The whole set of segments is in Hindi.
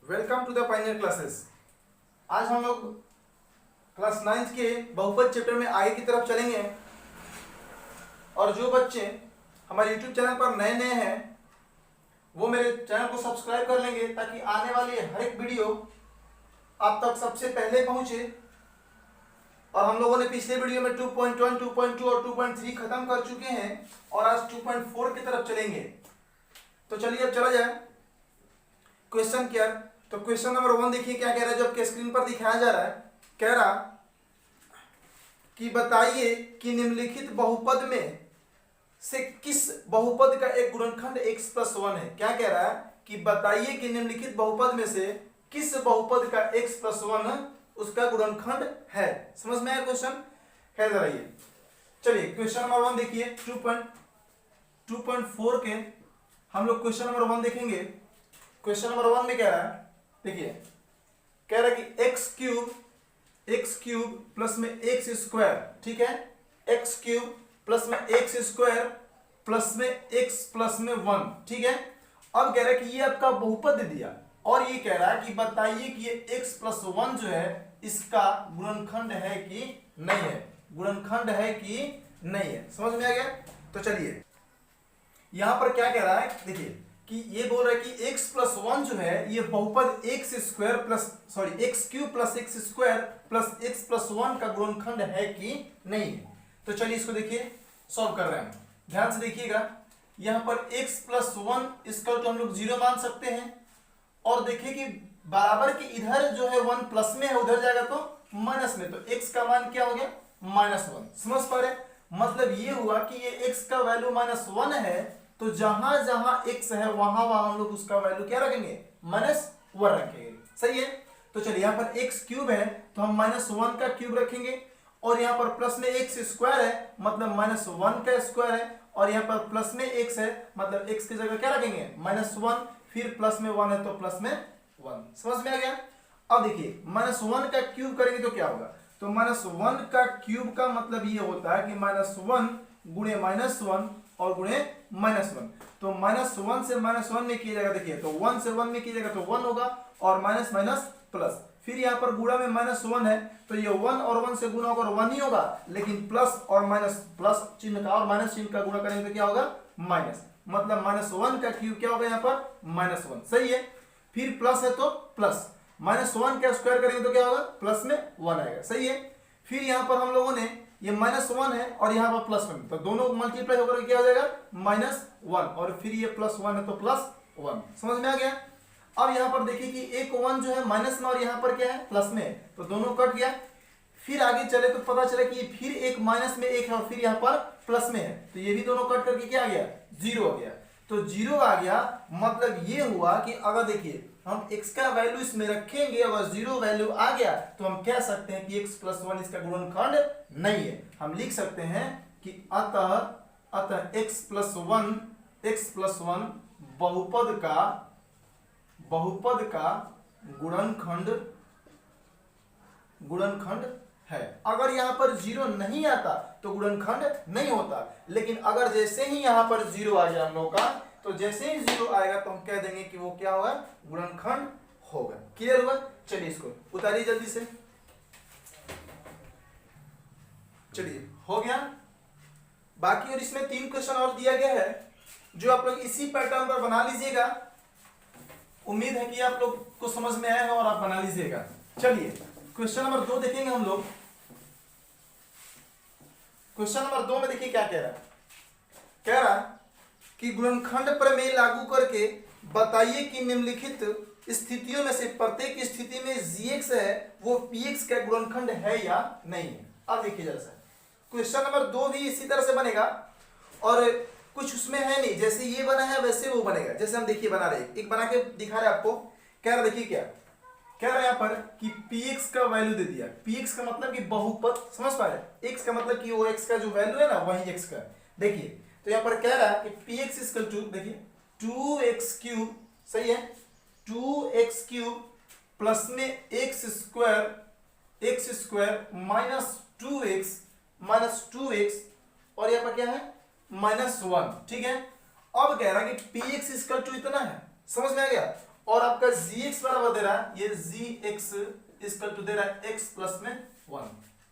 Welcome to the Pioneer Classes. आज हम लोग क्लास 9 के बहुपद चैप्टर में आगे की तरफ चलेंगे। और जो बच्चे हमारे यूट्यूब चैनल पर नए नए हैं वो मेरे चैनल को सब्सक्राइब कर लेंगे ताकि आने वाली हर एक वीडियो आप तक सबसे पहले पहुंचे। और हम लोगों ने पिछले वीडियो में 2.1, 2.2 और 2.3 खत्म कर चुके हैं और आज 2.4 की तरफ चलेंगे। तो चलिए अब चला जाए क्वेश्चन क्या। तो क्वेश्चन नंबर 1 देखिए क्या कह रहा है, जो आपके स्क्रीन पर दिखाया जा रहा है। कह रहा कि बताइए कि निम्नलिखित बहुपद में से किस बहुपद का एक गुणनखंड x+1 है। क्या कह रहा है कि बताइए कि निम्नलिखित बहुपद में से किस बहुपद का x+1 उसका गुणनखंड है। समझ में आया क्वेश्चन? खैर जरा ये चलिए क्वेश्चन नंबर 1 देखिए। 2.4 के हम लोग क्वेश्चन नंबर 1 देखेंगे। क्वेश्चन नंबर 1 में कह रहा है, देखिए कह रहा है कि x क्यूब प्लस में x स्क्वायर, ठीक है, x क्यूब प्लस में x स्क्वायर प्लस में x प्लस में 1, ठीक है। अब कह रहा है कि ये आपका बहुपद दे दिया और ये कह रहा है कि बताइए कि ये x+1 जो है इसका गुणनखंड है कि नहीं है, गुणनखंड है कि नहीं है। समझ में आ गया? तो चलिए यहां पर क्या कह रहा है, देखिए कि ये बोल रहा है कि x+1 जो है ये बहुपद x cube plus x square plus x+1 का गुणनखंड है कि नहीं है। तो चलिए इसको देखिए सॉल्व कर रहे हैं। ध्यान से देखिएगा, यहां पर x+1 इसका तो हम लोग 0 मान सकते हैं और देखिए कि बराबर के इधर जो है 1 प्लस में है, उधर जाएगा तो माइनस में, तो x का मान क्या हो गया? -1। समझ पा रहे? मतलब ये हुआ कि ये x का वैल्यू -1 है, तो जहां जहां x है वहां वहां हम लोग उसका वैल्यू क्या रखेंगे? -1 रखेंगे। सही है? तो चलिए यहां पर x क्यूब है तो हम -1 का क्यूब रखेंगे और यहां पर प्लस में x स्क्वायर है मतलब -1 का स्क्वायर है और यहां पर प्लस में x है मतलब x की जगह क्या रखेंगे? -1, फिर प्लस में 1 है तो प्लस में 1। समझ में आ गया? अब देखिए -1 का क्यूब करेंगे तो क्या होगा? तो -1 का क्यूब का मतलब ये होता है कि -1 गुणे -1 और गुणे -1। तो -1 से -1 में किया जाएगा, देखिए तो 1 से 1 में किया जाएगा तो 1 होगा और माइनस माइनस प्लस, फिर यहाँ पर गुणा में -1 है तो ये 1 और 1 से गुणा होगा और 1 ही होगा, लेकिन प्लस और माइनस, प्लस चिन्ह का और माइनस चिन्ह का गुणा करेंगे तो क्या होगा? माइनस, मतलब -1 का क्यूब क्या होगा यहाँ पर? -1। सही है? फिर प्लस है तो प्लस, -1 का स्क्वायर करेंगे तो क्या होगा? प्लस में 1 आएगा। सही है? फिर यहाँ पर हम लोगों ने ये -1 है और यहाँ पर +1, तो दोनों मल्टीप्लाई होकर क्या हो जाएगा? -1 और फिर ये +1 है तो +1। समझ में आ गया? अब यहाँ पर देखिए कि एक 1 जो है माइनस में और यहाँ पर क्या है? प्लस में, तो दोनों कट गया। फिर आगे चले तो पता चला कि फिर एक माइनस में एक है और फिर यहाँ पर प्लस में है, तो ये भी दोनों कट करके क्या आ गया? 0 आ गया। तो 0 आ गया मतलब ये हुआ कि अगर देखिए हम x का वैल्यू इसमें रखेंगे, अगर 0 वैल्यू आ गया तो हम कह सकते हैं कि x+1 इसका गुणनखंड नहीं है। हम लिख सकते हैं कि अतः x+1 बहुपद का गुणनखंड है। अगर यहाँ पर 0 नहीं आता तो गुणनखंड नहीं होता, लेकिन अगर जैसे ही यहाँ पर 0 आ गया हम लोग का, तो जैसे ही 0 आएगा तो हम कह देंगे कि वो क्या होगा? गुणनखंड होगा। क्लियर हुआ? चलिए इसको उतारिए जल्दी से। चलिए हो गया। बाकी और इसमें 3 क्वेश्चन और दिया गया है जो आप लोग इसी पैटर्न पर बना लीजिएगा। उम्मीद है कि आप लोग को समझ में आया है और आप बना लीजिएगा। चलिए क्वेश्चन नंबर 2 देखेंगे हम लोग। क्वेश्चन नंबर 2 में देखिए क्या कह रहा है। कह रहा है कि गुणनखंड प्रमेय लागू करके बताइए कि निम्नलिखित स्थितियों में से प्रत्येक स्थिति में gx है वो px का गुणनखंड है या नहीं है। अब देखिए जरा सा, क्वेश्चन नंबर 2 भी इसी तरह से बनेगा और कुछ उसमें है नहीं, जैसे ये बना है वैसे वो बनेगा। जैसे हम देखिए बना रहे, एक बना के दिखा रहे आपको। कह रहा देखिए क्या कह रहा है यहाँ पर कि px का वैल्यू दे दिया। px का मतलब कि बहुपद, समझ पा रहे? x का मतलब कि वो x का जो वैल्यू है ना वही x का। देखिए तो यहाँ पर कह रहा है कि px इक्वल टू, देखिए 2x3, सही है, 2x3 प्लस में x स्क्वायर माइनस 2x और यहाँ पर क्या है? -1। ठीक है? अब कह रहा है कि px इक्वल टू इतना है। समझ में आ गया? और आपका gx बराबर दे रहा है, ये gx इक्वल टू दे रहा है x प्लस में 1।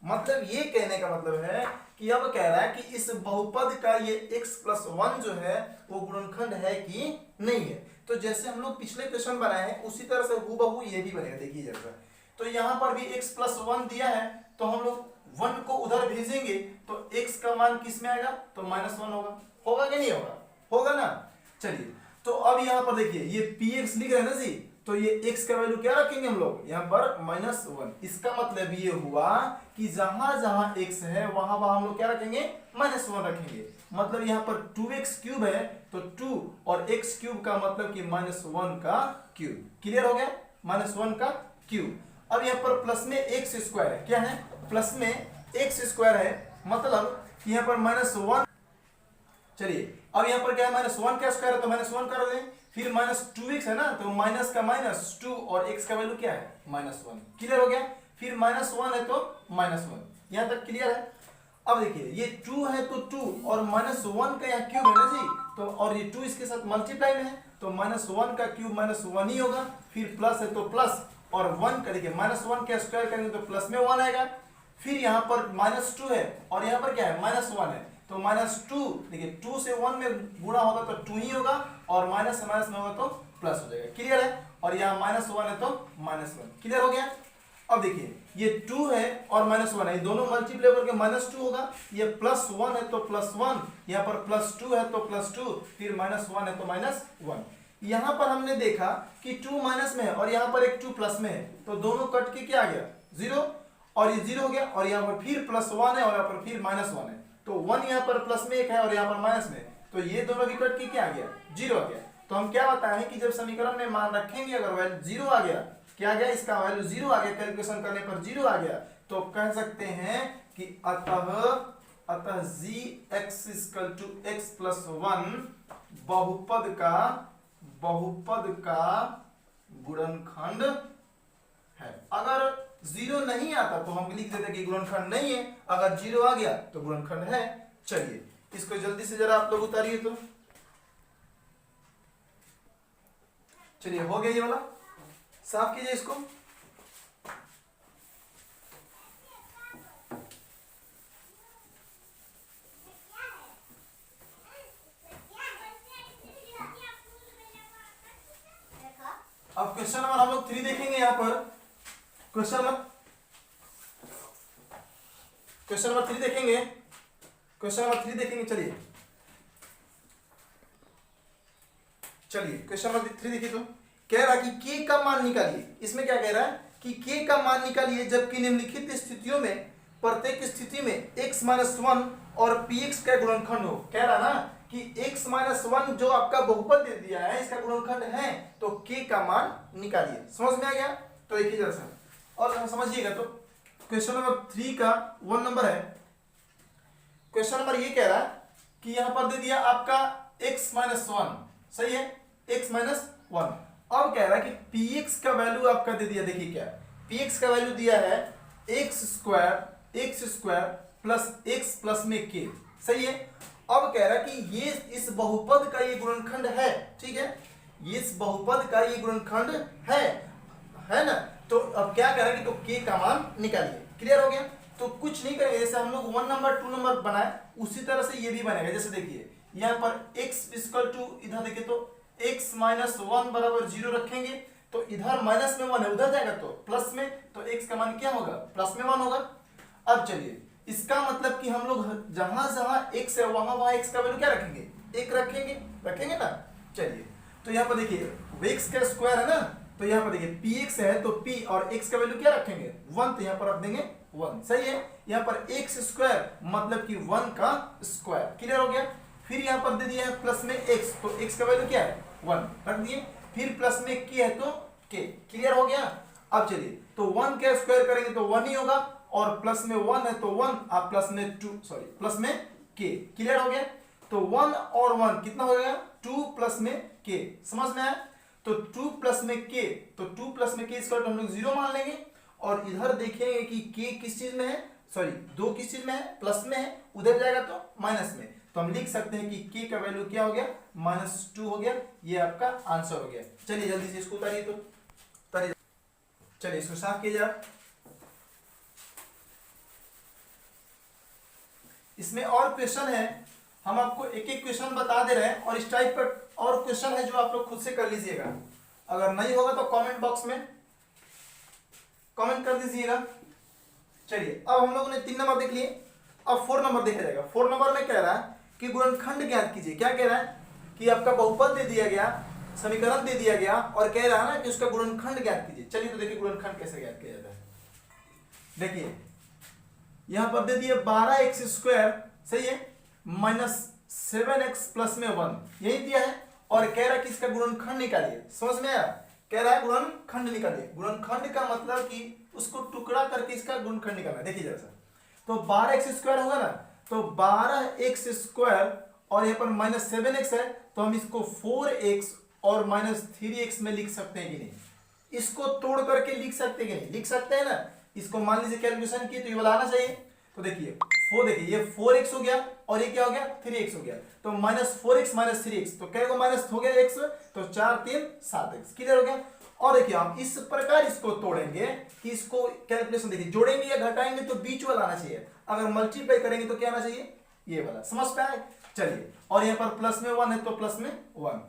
मतलब ये कहने का मतलब है कि अब कह रहा है कि इस बहुपद का ये x प्लस 1 जो है वो गुणनखंड है कि नहीं है। तो जैसे हम लोग पिछले क्वेश्चन बनाए हैं उसी तरह से हूबहू ये भी बनेगा, देखिए जैसा। तो यहाँ पर भी x प्लस 1 दिया है, तो हम लोग 1 को उधर भेजेंगे तो x का मान किस में आएगा, तो -1 होगा। होगा कि नहीं होगा, होगा ना। चलिए तो अब यहाँ पर देखिए ये px लिख रहे हैं ना जी, तो ये x का वैल्यू क्या रखेंगे हम लोग यहाँ पर -1। इसका मतलब ये हुआ कि जहां जहां x है वहां वहां हम लोग क्या रखेंगे, -1 रखेंगे। मतलब यहाँ पर 2x क्यूब है तो 2 और x क्यूब का मतलब कि -1 का क्यूब। क्लियर हो गया, -1 का क्यूब। अब यहाँ पर प्लस में x स्क्वायर है, क्या है, प्लस में x स्क्वायर है, मतलब यहाँ पर -1। चलिए अब यहाँ पर क्या है, -1 का स्क्वायर है तो -1 कर दें, फिर -2x है ना, तो माइनस का -2 और x का वैल्यू क्या है, -1। क्लियर हो गया, फिर -1 है तो -1। यहाँ तक क्लियर है। अब देखिए ये 2 है तो 2 और -1 का यहाँ क्यूब है ना जी, तो और ये 2 इसके साथ मल्टीप्लाई में है तो -1 का क्यूब -1 ही होगा, फिर प्लस है तो प्लस, और 1 का देखिए -1 का स्क्वायर करेंगे तो प्लस में 1 आएगा। फिर यहाँ पर -2 है और यहाँ पर क्या है, -1 है, तो -2 देखिए 2 से 1 में गुणा होगा तो 2 ही होगा, और माइनस माइनस में होगा तो प्लस हो जाएगा। क्लियर है, और यहाँ -1 है तो -1। क्लियर हो गया। अब देखिए ये 2 है और -1 है, दोनों मल्टीप्लाई करके -2 होगा, ये +1 है तो +1, यहाँ पर +2 है तो +2, फिर -1 है तो -1। यहाँ पर हमने देखा कि 2 माइनस में है और यहाँ पर एक 2 प्लस में है, तो दोनों कट के क्या आ गया, 0, और ये 0 हो गया, और यहाँ पर फिर +1 है और यहाँ पर फिर -1 है, तो 1 यहाँ पर प्लस में एक है और यहाँ पर माइनस में, तो ये दोनों भी कट के क्या आ गया, 0 आ गया। तो हम क्या बताएं कि जब समीकरण में मान रखेंगे अगर वैल्यू 0 आ गया, क्या आ गया, इसका वैल्यू 0 आ गया, कैलकुलेशन करने पर 0 आ गया, तो कह सकते हैं कि अतः gx = x + 1 बहुपद का गुणनखंड है। अगर 0 नहीं आता तो हम लिख देते कि गुणनखंड नहीं है, अगर 0 आ गया तो गुणनखंड है। चलिए इसको जल्दी से जरा आप लोग उतारिए, तो चलिए हो गया ये वाला, साफ कीजिए इसको। अब क्वेश्चन नंबर हम लोग 3 देखेंगे। यहाँ पर क्वेश्चन नंबर 3 देखेंगे, क्वेश्चन नंबर 3 देखेंगे। चलिए क्वेश्चन नंबर 3 देखिए, तो कह रहा कि k का मान निकालिए। इसमें क्या कह रहा है कि k का मान निकालिए जबकि निम्नलिखित स्थितियों में प्रत्येक स्थिति में x - 1 और px का गुणनखंड हो। कह रहा ना कि x - 1 जो आपका बहुपद दे दिया है इसका गुणनखंड है, तो k का मान निकालिए। समझ में आ गया, तो एक ही जरा सा और समझिएगा। तो क्वेश्चन नंबर 3 का 1 नंबर है। क्वेश्चन नंबर ये कह रहा है कि यहां पर दे दिया आपका x - 1, सही है, x - 1। अब कह रहा है कि px का वैल्यू आपका दे दिया, देखिए क्या px का वैल्यू दिया है x square plus x plus में k, सही है। अब कह रहा है कि ये इस बहुपद का ये गुणनखंड है, ठीक है, इस बहुपद का ये गुणनखंड है ना। तो अब क्या कह रहा है कि तो k का मान निकालिए। क्लियर हो गया, तो कुछ नहीं करेंगे, जैसे हम लोग 1 नंबर 2 नंबर बनाए उसी तरह से ये भी बनेगा। जैसे देखिए यहाँ पर x = इधर देखिए तो x - 1 बराबर 0 रखेंगे, तो इधर माइनस में 1 है, उधर जाएगा तो प्लस में, तो x का मान क्या होगा, प्लस में 1 होगा। अब चलिए इसका मतलब कि हम लोग जहां जहां x है वहां वहां x का वैल्यू क्या रखेंगे, 1 रखेंगे ना। चलिए तो यहाँ पर देखिए x का स्क्वायर है ना, तो यहाँ पर देखिए px है तो p और x का वैल्यू क्या रखेंगे, 1, तो यहाँ पर रख देंगे 1, सही है। यहाँ पर x स्क्वायर मतलब कि 1 का स्क्वायर। क्लियर हो गया। फिर यहाँ पर दे दिया है प्लस में x, तो x का वैल्यू क्या है, 1 रख दिए, फिर प्लस में k है तो k। क्लियर हो गया। अब चलिए तो 1 का स्क्वायर करेंगे तो 1 ही होगा, और प्लस में 1 है तो 1, आप प्लस में k। क्लियर हो गया। तो 1 और 1 कितना हो गया, 2 प्लस में k। समझ में आया, तो 2 प्लस में k, तो 2 प्लस में k स्क्वायर हम लोग 0 मान लेंगे, और इधर देखेंगे कि k किस चीज में है, 2 किस चीज में है, प्लस में है, उधर जाएगा तो माइनस में, तो हम लिख सकते हैं कि k का वैल्यू क्या हो गया, -2 हो गया, ये आपका आंसर हो गया। चलिए जल्दी से इसको उतारिए, तो उतारिए, चलिए इसको साफ कीजिए आप। इसमें और क्वेश्चन है, हम आपको एक एक क्वेश्चन बता दे रहे हैं और इस टाइप पर और क्वेश्चन है जो आप लोग खुद से कर लीजिएगा। अगर नहीं होगा तो कमेंट बॉक्स में कमेंट कर दीजिएगा। चलिए अब हम लोगों ने 3 नंबर देख लिए, अब 4 नंबर देखा जाएगा। 4 नंबर में कह रहा है कि गुणनखंड ज्ञात कीजिए। क्या कह रहा है कि आपका बहुपद दे दिया गया, समीकरण दे दिया गया और कह रहा है ना कि उसका गुणनखंड ज्ञात कीजिए। चलिए तो देखिए गुणनखंड कैसे ज्ञात किया जाता है। देखिए यहां पर दे दिए 12x², सही है, -7x प्लस में 1, यही दिया है और कह रहा है कि इसका गुणनखंड निकालिए। समझ में आया? कह रहा है गुणनखंड निकालिए। गुणनखंड का मतलब कि उसको टुकड़ा करके इसका गुणनखंड निकालना। देखिए जरा सा, तो 12x² होगा ना, तो 12x² और यहाँ पर -7x है, तो हम इसको 4x और -3x में लिख सकते हैं कि नहीं? इसको तोड़ करके लिख सकते हैं कि नहीं? लिख सकते हैं ना। इसको मान लीजिए कैलकुलेशन की तो ये वाला आना चाहिए। तो देखिए देखिए ये 4x हो गया और ये क्या हो गया 3x हो गया, तो -4x -3x, तो क्या माइनस हो गया x, तो 4 3 7x, क्लियर हो गया। और देखिए हम इस प्रकार इसको तोड़ेंगे कि इसको कैलकुलेशन देखिए जोड़ेंगे या घटाएंगे तो बीच वाला आना चाहिए, अगर मल्टीप्लाई करेंगे तो क्या आना चाहिए, ये वाला। समझ पाए? चलिए, और यहाँ पर प्लस में 1 है तो प्लस में 1।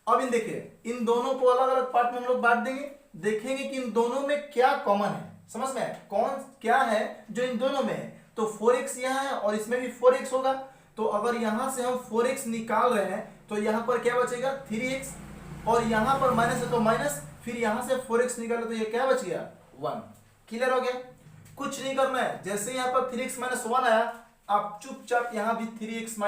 अब इन देखिए इन दोनों को अलग अलग पार्ट में हम लोग बांट देंगे, देखेंगे कि इन दोनों में क्या कॉमन है। समझ में आया? कौन क्या है जो इन दोनों में है, तो 4x यहाँ है और इसमें भी 4x होगा, तो अगर यहां से हम 4x निकाल रहे हैं तो यहां पर क्या बचेगा 3x, और यहां पर माइनस है तो माइनस, फिर यहां से 4x निकाले तो ये क्या बच गया 1। क्लियर हो गया? कुछ नहीं करना है, जैसे यहां पर 3x - 1 आया, आप चुपचाप यहां भी 3x -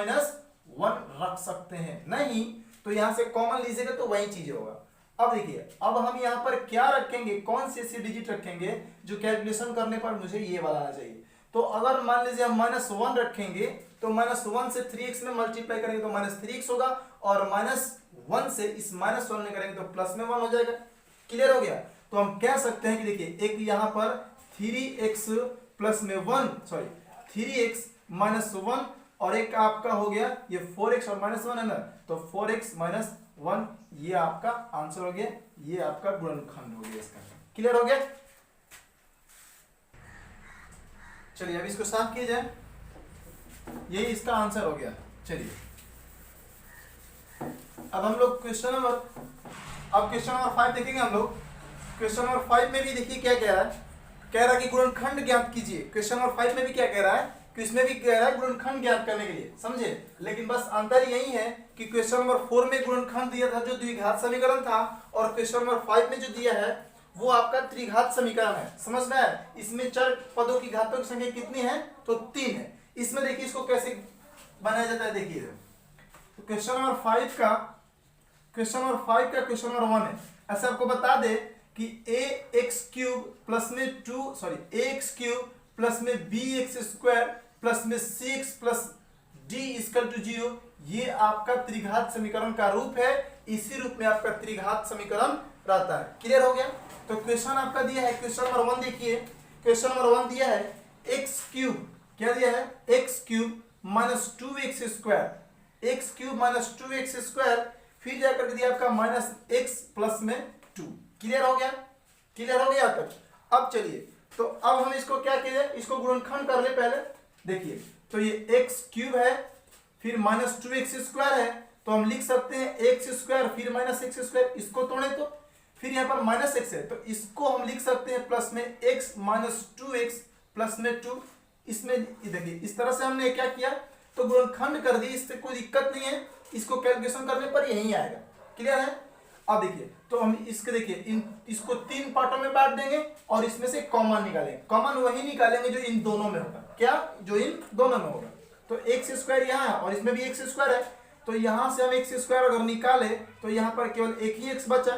1 रख सकते हैं, नहीं तो यहां से कॉमन लीजिएगा तो वही चीज होगा। अब देखिए अब हम यहां पर क्या रखेंगे, कौन सी ऐसी डिजिट रखेंगे जो कैलकुलेशन करने पर मुझे ये वाला आना चाहिए। तो अगर मान लीजिए हम -1 रखेंगे तो -1 से 3x में मल्टीप्लाई करेंगे तो -3x होगा, और -1 से इस -1 में करेंगे तो प्लस में 1 हो जाएगा। क्लियर हो गया? तो हम कह सकते हैं कि देखिए एक यहाँ पर 3x प्लस में 1, सॉरी 3x - 1, और एक आपका हो गया ये 4x और -1 है ना, तो 4x - 1, ये आपका आंसर हो गया, ये आपका गुणनखंड हो गया इसका। क्लियर हो गया? चलिए अब इसको साफ किया जाए, यही इसका आंसर हो गया। चलिए अब हम लोग क्वेश्चन नंबर 5 देखेंगे हम लोग। क्वेश्चन नंबर 5 में भी देखिए क्या कह रहा है, कह रहा है कि गुणनखंड ज्ञात कीजिए। क्वेश्चन नंबर 5 में भी क्या कह रहा है कि इसमें भी कह रहा है गुणनखंड ज्ञात करने के लिए, समझे? लेकिन बस अंतर यही है कि क्वेश्चन नंबर 4 में गुणनखंड दिया था जो द्विघात समीकरण था, और क्वेश्चन नंबर 5 में जो दिया है वो आपका त्रिघात समीकरण है। समझ में आया? इसमें चर पदों की घातों की संख्या कितनी है, तो 3 है। इसमें देखिए इसको कैसे बनाया जाता है, देखिए तो क्वेश्चन नंबर 5 का क्वेश्चन नंबर 1 है। ऐसे आपको बता दे कि ax³ प्लस में ax³ प्लस में bx² प्लस में cx प्लस d = 0, ये आपका त्रिघात समीकरण का रूप है। इसी रूप में आपका त्रिघात समीकरण रहता है। क्लियर हो गया? तो क्वेश्चन आपका दिया है, क्वेश्चन नंबर 1 देखिए, क्वेश्चन नंबर 1 दिया है x³, क्या दिया है x³ - 2x², x³ - 2x², फिर जाकर के दिया आपका -x प्लस में 2। क्लियर हो गया? क्लियर हो गया तक? अब चलिए तो अब हम इसको क्या किए, इसको गुणनखंड कर ले पहले। देखिए तो ये x³ है, फिर -2x² है, तो हम लिख सकते हैं x² फिर -x², इसको तोड़े तो फिर यहाँ पर -x है तो इसको हम लिख सकते हैं प्लस में x - 2x प्लस में 2। इसमें देखिए इस तरह से हमने क्या किया, तो गुणनखंड कर दी, इससे कोई दिक्कत नहीं है, इसको कैलकुलेशन करने पर यही आएगा। क्लियर है? अब देखिए तो हम इसके देखिए इसको 3 पार्टों में बांट देंगे और इसमें से कॉमन निकालेंगे। कॉमन वही निकालेंगे जो इन दोनों में होगा, क्या, जो इन दोनों में होगा। तो x² यहाँ है और इसमें भी x² है, तो यहाँ से हम x² अगर निकाले तो यहाँ पर केवल एक ही x बचा,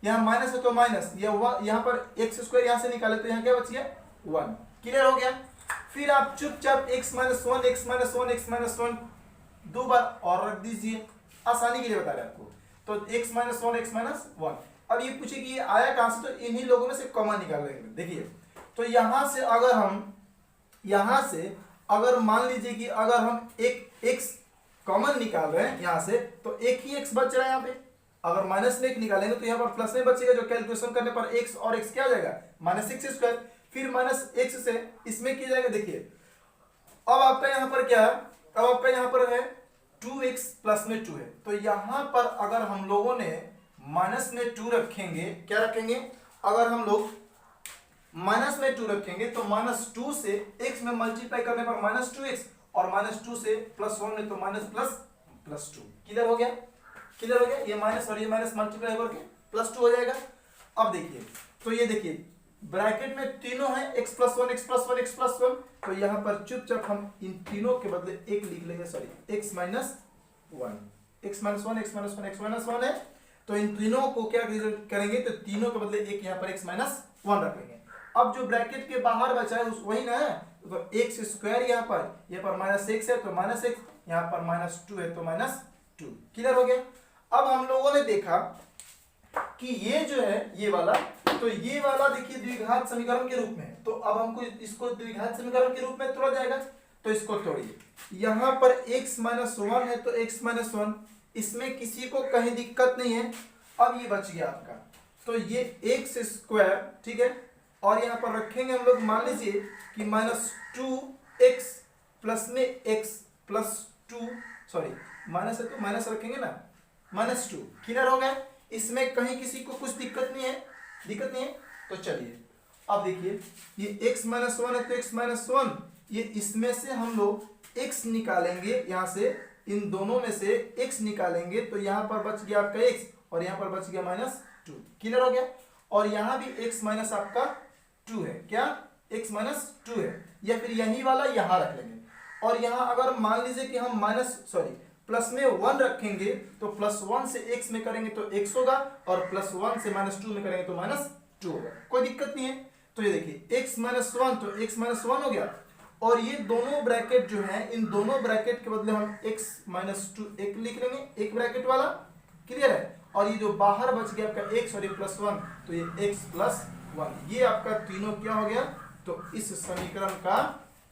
यहाँ माइनस है तो माइनस, यहाँ पर x² यहाँ से निकाले तो यहाँ क्या बच गया 1। क्लियर हो गया? फिर आप चुपचाप x - 1 दो बार और रख दीजिए, आसानी के लिए बता रहे आपको। तो x - 1 अब ये पूछे कि ये आया कहां से, तो इन्हीं लोगों में से कॉमन निकाल लेंगे। देखिए तो यहां से अगर मान लीजिए कि अगर हम एक x कॉमन निकाल रहे हैं यहाँ से, तो एक ही x बच रहा है यहाँ पे। अगर माइनस में एक निकालेंगे तो यहाँ पर प्लस में बचेगा, जो कैलकुलेशन करने पर x और x क्या आ जाएगा माइनस एक्स स्क्वायर, फिर माइनस x से इसमें किया जाएगा। देखिए अब आपका यहाँ पर क्या है, अब आपका यहाँ पर है 2x प्लस में 2 है, तो यहाँ पर अगर हम लोगों ने माइनस में 2 रखेंगे, क्या रखेंगे, अगर हम लोग माइनस में 2 रखेंगे तो माइनस 2 से x में मल्टीप्लाई करने पर माइनस 2x, और माइनस 2 से प्लस 1 में तो माइनस प्लस 2। क्लियर हो गया, क्लियर हो गया, ये माइनस और ये माइनस मल्टीप्लाई करके प्लस 2 हो जाएगा। अब देखिए, तो ये देखिए ब्रैकेट में तीनों है x plus 1 x plus 1 x plus 1, तो यहाँ पर चुपचाप हम इन तीनों के बदले एक लिख लेंगे, sorry x minus 1 x minus 1 x minus 1 x minus 1 है, तो इन तीनों को क्या करेंगे, तो तीनों के बदले एक यहाँ पर x माइनस 1 रख लेंगे। अब जो ब्रैकेट के बाहर बचा है उस वही ना है, तो एक्स स्क्वायर यहाँ पर माइनस एक्स है तो माइनस एक्स, यहाँ पर माइनस 2 है तो माइनस 2। क्लियर हो गया। अब हम लोगों ने देखा कि ये जो है ये वाला, तो ये वाला देखिए द्विघात समीकरण के रूप में है, तो अब हमको इसको द्विघात समीकरण के रूप में तोड़ा जाएगा, तो इसको तोड़िए। यहाँ पर x माइनस 1 है तो x माइनस 1, इसमें किसी को कहीं दिक्कत नहीं है। अब ये बच गया आपका, तो ये एक्स स्क्वायर, ठीक है, और यहाँ पर रखेंगे हम लोग, मान लीजिए कि माइनस 2x प्लस में x प्लस 2, सॉरी माइनस है तो माइनस रखेंगे ना, माइनस 2। क्लियर हो गया, इसमें कहीं किसी को कुछ दिक्कत नहीं है, दिक्कत नहीं है। तो चलिए अब देखिए ये x माइनस 1 है तो x माइनस 1, ये इसमें से हम लोग x निकालेंगे, यहाँ से इन दोनों में से x निकालेंगे, तो यहाँ पर बच गया आपका x और यहाँ पर बच गया माइनस 2। क्लियर हो गया, और यहाँ भी x माइनस आपका 2 है, क्या x माइनस 2 है, या फिर यही वाला यहाँ रख लेंगे। और यहाँ अगर मान लीजिए कि हम प्लस में 1 रखेंगे, तो प्लस 1 से x में करेंगे तो x होगा, और प्लस 1 से माइनस 2 में करेंगे तो माइनस 2 होगा, कोई दिक्कत नहीं है। तो ये देखिए x माइनस 1 तो x माइनस 1 हो गया, और ये दोनों ब्रैकेट जो है, इन दोनों ब्रैकेट के बदले हम x माइनस 2 एक लिख लेंगे, एक ब्रैकेट वाला। क्लियर है, और ये जो बाहर बच गया आपका x और ये प्लस 1, तो ये x प्लस 1, ये आपका तीनों क्या हो गया, तो इस समीकरण का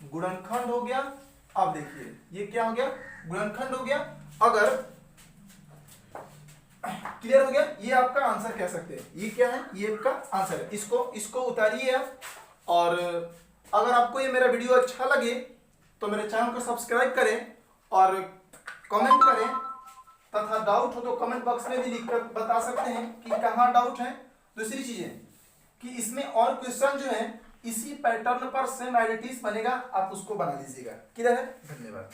गुणनखंड हो गया। अब देखिए ये क्या हो गया, गुणनखंड हो गया। अगर क्लियर हो गया, ये आपका आंसर कह सकते हैं, ये क्या है, ये आपका आंसर है। इसको उतारिए आप, और अगर आपको ये मेरा वीडियो अच्छा लगे तो मेरे चैनल को सब्सक्राइब करें और कमेंट करें, तथा डाउट हो तो कमेंट बॉक्स में भी लिखकर बता सकते हैं कि कहाँ डाउट है। दूसरी चीज है कि इसमें और क्वेश्चन जो है इसी पैटर्न पर सेम एडिटिव बनेगा, आप उसको बना लीजिएगा। क्लियर है, धन्यवाद।